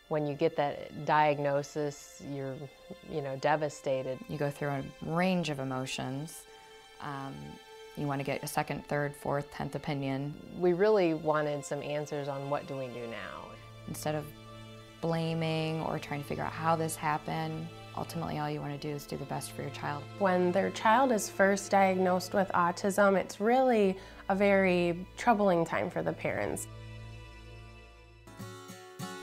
When you get that diagnosis, you're, devastated. You go through a range of emotions. You want to get a second, third, fourth, 10th opinion. We really wanted some answers on what do we do now. Instead of blaming or trying to figure out how this happened, ultimately all you want to do is do the best for your child. When their child is first diagnosed with autism, it's really a very troubling time for the parents.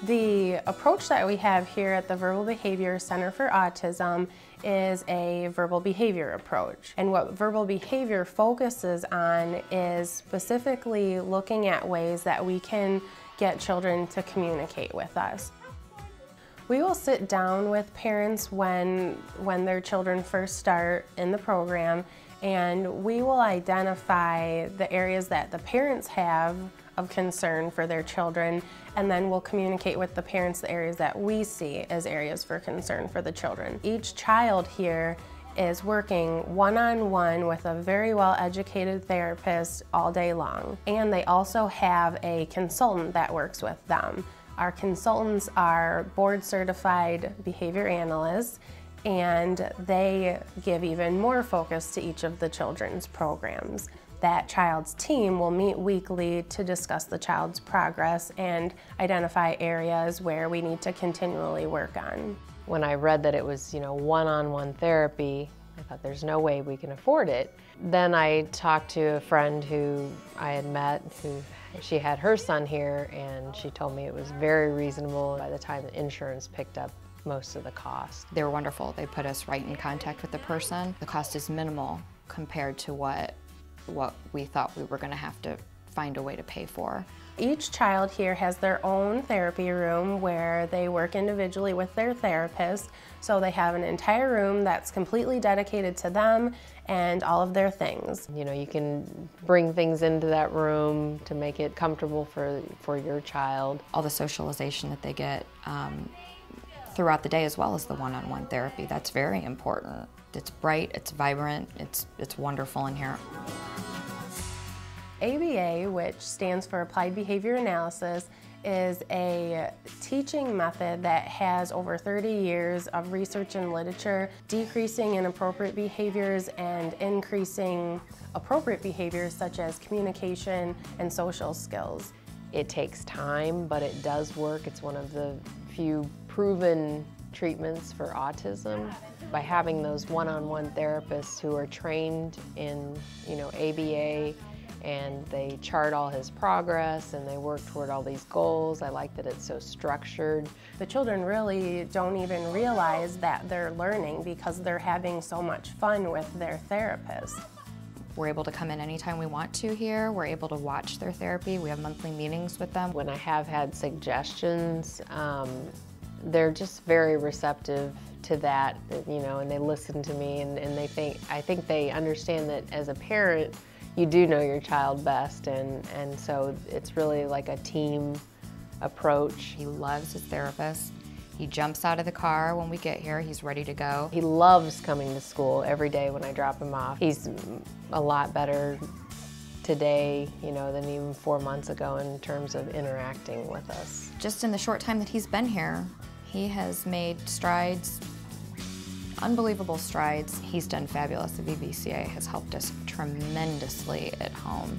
The approach that we have here at the Verbal Behavior Center for Autism is a verbal behavior approach. And what verbal behavior focuses on is specifically looking at ways that we can get children to communicate with us. We will sit down with parents when their children first start in the program, and we will identify the areas that the parents have of concern for their children, and then we'll communicate with the parents the areas that we see as areas for concern for the children. Each child here is working one-on-one with a very well-educated therapist all day long, and they also have a consultant that works with them. Our consultants are board-certified behavior analysts, and they give even more focus to each of the children's programs. That child's team will meet weekly to discuss the child's progress and identify areas where we need to continually work on. When I read that it was, one-on-one therapy, I thought there's no way we can afford it. Then I talked to a friend who I had met, she had her son here, and she told me it was very reasonable by the time the insurance picked up most of the cost. They were wonderful. They put us right in contact with the person. The cost is minimal compared to what we thought we were going to have to find a way to pay for. Each child here has their own therapy room where they work individually with their therapist, so they have an entire room that's completely dedicated to them and all of their things. You can bring things into that room to make it comfortable for your child. All the socialization that they get throughout the day, as well as the one-on-one therapy, that's very important. It's bright, it's vibrant, it's wonderful in here. ABA, which stands for Applied Behavior Analysis, is a teaching method that has over 30 years of research and literature, decreasing inappropriate behaviors and increasing appropriate behaviors such as communication and social skills. It takes time, but it does work. It's one of the few proven treatments for autism. By having those one-on-one therapists who are trained in, ABA, and they chart all his progress and they work toward all these goals. I like that it's so structured. The children really don't even realize that they're learning because they're having so much fun with their therapist. We're able to come in anytime we want to here. We're able to watch their therapy. We have monthly meetings with them. When I have had suggestions, they're just very receptive to that, and they listen to me, and I think they understand that as a parent, you do know your child best, and so it's really like a team approach. He loves his therapist. He jumps out of the car when we get here. He's ready to go. He loves coming to school every day when I drop him off. He's a lot better today, than even 4 months ago in terms of interacting with us. Just in the short time that he's been here, he has made strides, unbelievable strides. He's done fabulous. The VBCA has helped us tremendously at home.